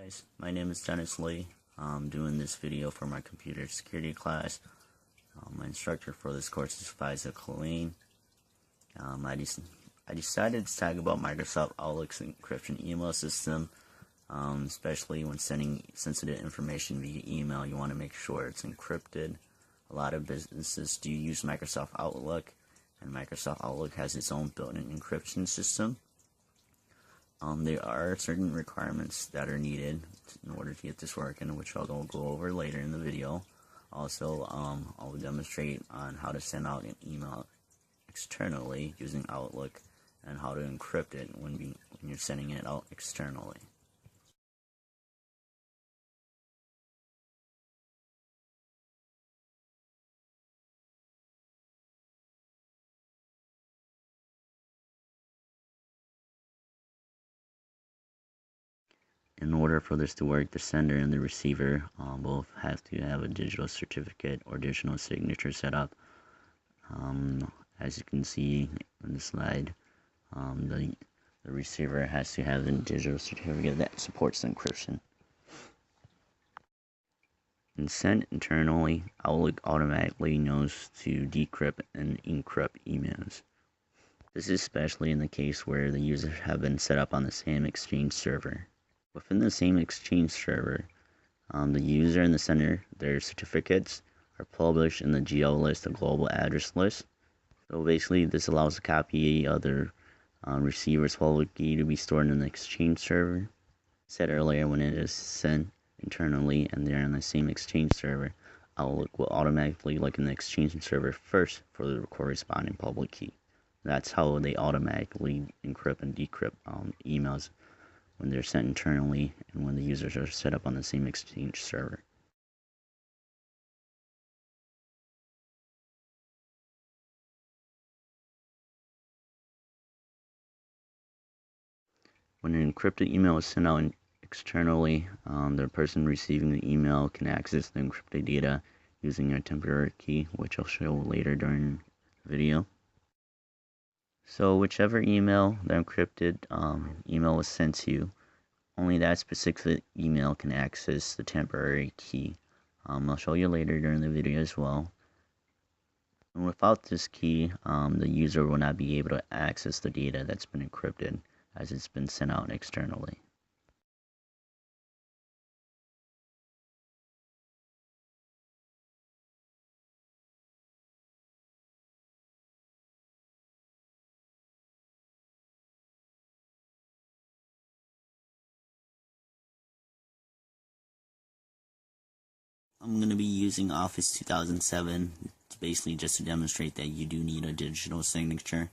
Guys, my name is Dennis Lee. I'm doing this video for my computer security class. My instructor for this course is Faiza Colleen. I decided to talk about Microsoft Outlook's encryption email system, especially when sending sensitive information via email. You want to make sure it's encrypted. A lot of businesses do use Microsoft Outlook, and Microsoft Outlook has its own built-in encryption system. There are certain requirements that are needed in order to get this working, which I'll go over later in the video. Also, I'll demonstrate on how to send out an email externally using Outlook and how to encrypt it when you're sending it out externally. In order for this to work, the sender and the receiver both have to have a digital certificate or digital signature set up. As you can see on the slide, the receiver has to have a digital certificate that supports encryption. And sent internally, Outlook automatically knows to decrypt and encrypt emails. This is especially in the case where the users have been set up on the same Exchange server. Within the same Exchange server, the user and the sender, their certificates are published in the GL list, the global address list. So basically, this allows a copy of the receiver's public key to be stored in the Exchange server. I said earlier, when it is sent internally and they're on the same Exchange server, Outlook will automatically look in the Exchange server first for the corresponding public key. That's how they automatically encrypt and decrypt emails when they're sent internally and when the users are set up on the same Exchange server. When an encrypted email is sent out externally, the person receiving the email can access the encrypted data using a temporary key, which I'll show later during the video. So whichever email the encrypted email was sent to, only that specific email can access the temporary key. I'll show you later during the video as well. And without this key, the user will not be able to access the data that's been encrypted as it's been sent out externally. I'm going to be using Office 2007. It's basically just to demonstrate that you do need a digital signature.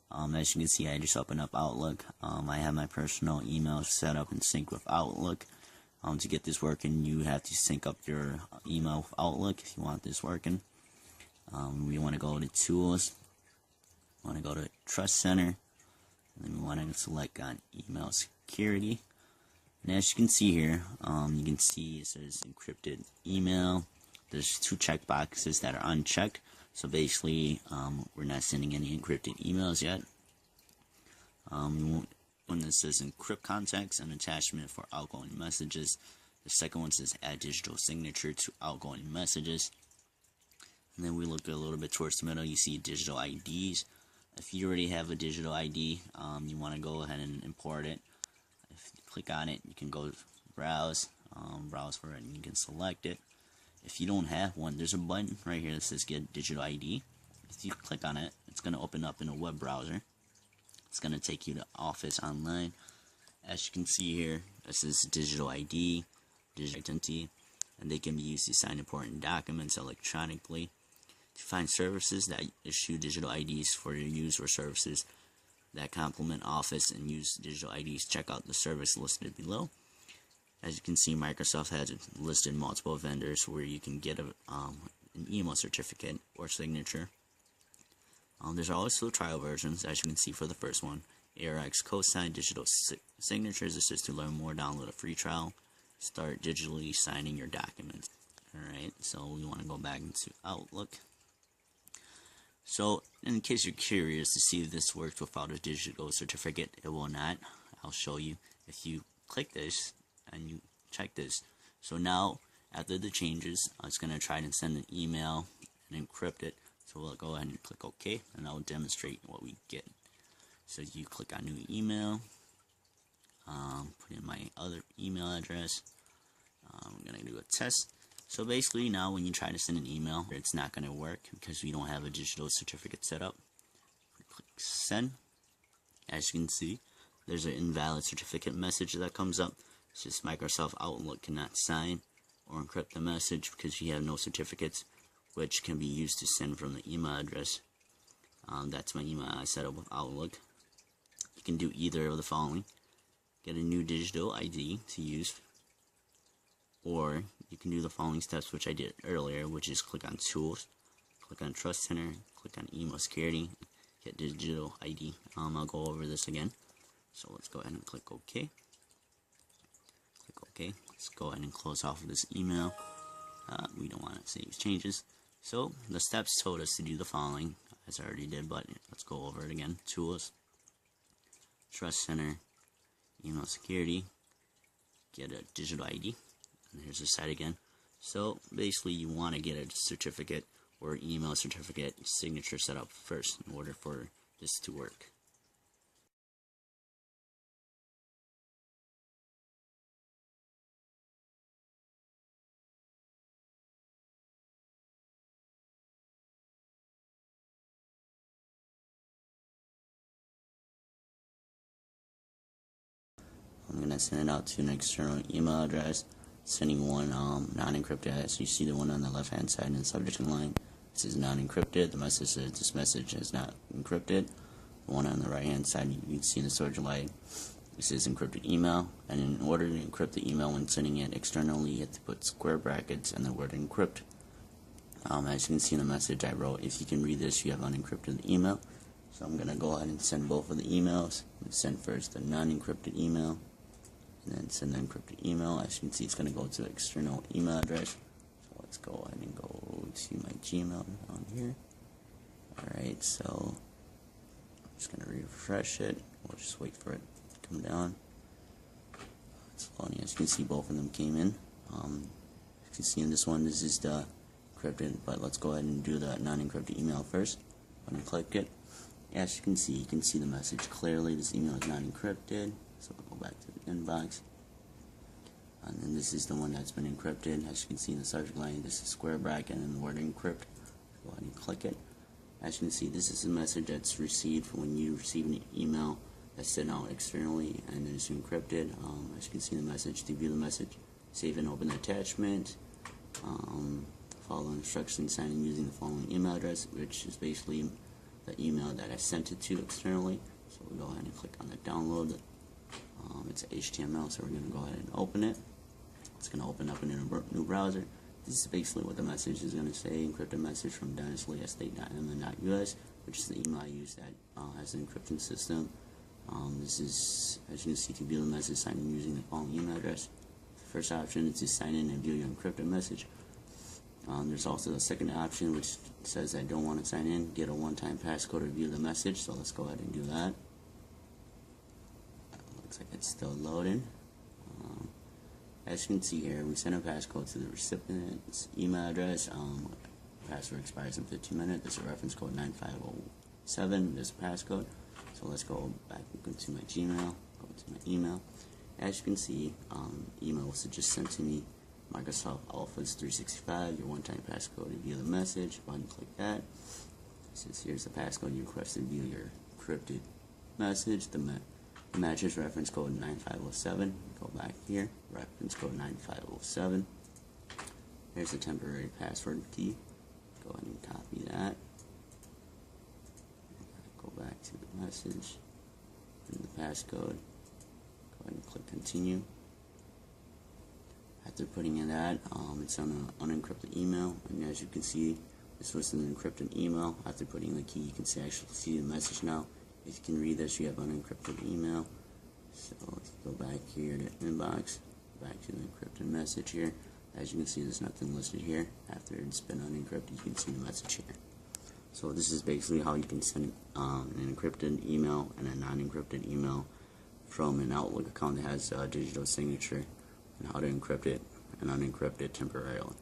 As you can see, I just opened up Outlook. I have my personal email set up in sync with Outlook. To get this working, you have to sync up your email with Outlook if you want this working. We want to go to Tools. We want to go to Trust Center. And then we want to select on Email Security. And as you can see here, you can see it says encrypted email. There's two checkboxes that are unchecked. So basically, we're not sending any encrypted emails yet. When it says encrypt contacts, an attachment for outgoing messages. The second one says add digital signature to outgoing messages. And then we look a little bit towards the middle, you see digital IDs. If you already have a digital ID, you want to go ahead and import it. If you click on it, you can go browse for it, and you can select it. If you don't have one, there's a button right here that says get digital ID. If you click on it, it's going to open up in a web browser. It's going to take you to Office Online. As you can see here, this is digital ID, digital identity, and they can be used to sign important documents electronically. To find services that issue digital IDs for your use or services that complement Office and use digital IDs, check out the service listed below. As you can see, Microsoft has listed multiple vendors where you can get an email certificate or signature. There's also trial versions, as you can see for the first one. ARX co-sign digital signatures. This is to learn more. Download a free trial. Start digitally signing your documents. Alright, so we want to go back into Outlook. So, in case you're curious to see if this works without a digital certificate, it will not. I'll show you. If you click this and you check this. So now, after the changes, it's going to try to send an email and encrypt it. So we'll go ahead and click OK, and I'll demonstrate what we get. So you click on new email, put in my other email address. I'm going to do a test. So basically now when you try to send an email, it's not going to work because we don't have a digital certificate set up. Click send. As you can see, there's an invalid certificate message that comes up. It's just Microsoft Outlook cannot sign or encrypt the message because you have no certificates, which can be used to send from the email address. That's my email I set up with Outlook. You can do either of the following. Get a new digital ID to use, or you can do the following steps, which I did earlier, which is click on Tools, click on Trust Center, click on Email Security, get digital ID. I'll go over this again. So let's go ahead and click OK. Click OK. Let's go ahead and close off of this email. We don't want to save changes. So the steps told us to do the following, as I already did, but let's go over it again. Tools, Trust Center, Email Security, get a digital ID. And here's the site again. So basically you want to get a certificate or email certificate signature set up first in order for this to work. I'm going to send it out to an external email address, sending one non-encrypted, as you see the one on the left hand side in the subject line. This is non-encrypted. The message says this message is not encrypted. The one on the right hand side, you can see the subject line. This is encrypted email, and in order to encrypt the email when sending it externally, you have to put square brackets and the word encrypt. As you can see in the message I wrote, if you can read this, you have unencrypted the email. So I'm going to go ahead and send both of the emails. Send first the non-encrypted email, and then send the encrypted email. As you can see, it's going to go to the external email address. So let's go ahead and go to my Gmail on here. Alright, so I'm just going to refresh it. We'll just wait for it to come down. It's loading. As you can see, both of them came in. You can see in this one, this is the encrypted, but let's go ahead and do the non-encrypted email first. When I click it, as you can see the message clearly. This email is not encrypted. So we'll go back to the inbox. And then this is the one that's been encrypted. As you can see in the subject line, this is square bracket and the word encrypt. Go ahead and click it. As you can see, this is a message that's received when you receive an email that's sent out externally and it's encrypted. As you can see in the message, to view the message, save and open the attachment. Follow instructions, sign in using the following email address, which is basically the email that I sent it to externally. So we'll go ahead and click on the download. It's HTML, so we're going to go ahead and open it. It's going to open up in a new browser. This is basically what the message is going to say. Encrypted message from dennislee@state.mn.us, which is the email I use that has an encryption system. This is, as you can see, to view the message, sign in using the following email address. The first option is to sign in and view your encrypted message. There's also the second option, which says I don't want to sign in, get a one-time passcode to view the message. So let's go ahead and do that. Looks like it's still loading. As you can see here, we send a passcode to the recipient's email address. Password expires in 15 minutes. There's a reference code 9507. There's a passcode. So let's go back into my Gmail. Go to my email. As you can see, email was just sent to me. Microsoft Office 365. Your one-time passcode to view the message. Go ahead and click that. Since here's the passcode you requested to view your encrypted message. The matches reference code 9507. Go back here. Reference code 9507. Here's the temporary password key. Go ahead and copy that. Go back to the message. And the passcode. Go ahead and click continue. After putting in that, it's on an unencrypted email, and as you can see, this was an encrypted email. After putting in the key, you can actually see the message now. If you can read this, you have unencrypted email. So let's go back here to inbox, back to the encrypted message here. As you can see, there's nothing listed here. After it's been unencrypted, you can see the message here. So this is basically how you can send an encrypted email and a non-encrypted email from an Outlook account that has a digital signature and how to encrypt it and unencrypt it temporarily.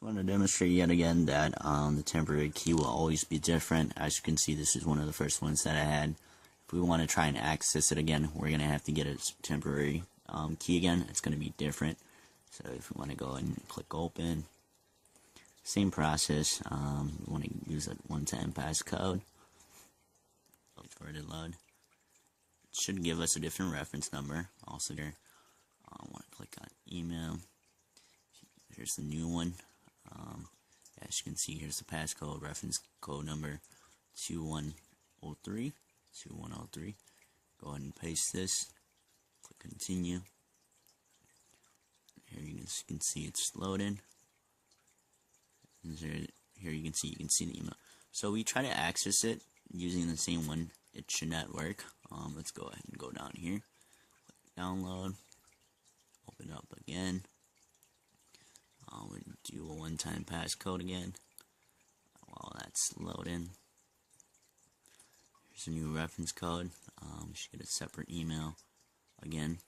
I want to demonstrate yet again that the temporary key will always be different. As you can see, this is one of the first ones that I had. If we want to try and access it again, we're going to have to get a temporary key again. It's going to be different. So if we want to go ahead and click open, same process. We want to use a one-time passcode. Wait for it to load. It should give us a different reference number. Also here, I want to click on email. Here's the new one. As you can see, here's the passcode, reference code number 2103. 2103. Go ahead and paste this. Click continue. Here you can see it's loading. And here you can see the email. So we try to access it using the same one. It should not work. Let's go ahead and go down here. Click download. Open up again. We'll do a one-time passcode again. While that's loading, here's a new reference code. You should get a separate email again.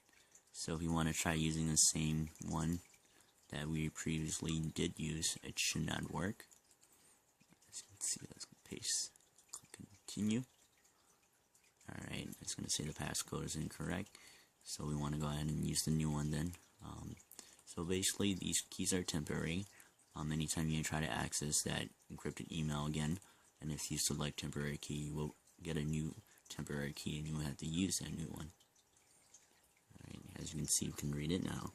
So if you want to try using the same one that we previously did use, it should not work. As you can see, let's paste. Click continue. Alright, it's going to say the passcode is incorrect. So we want to go ahead and use the new one then. So basically, these keys are temporary. Anytime you try to access that encrypted email again, and if you select temporary key, you will get a new temporary key, and you will have to use that new one. Alright, as you can see, you can read it now.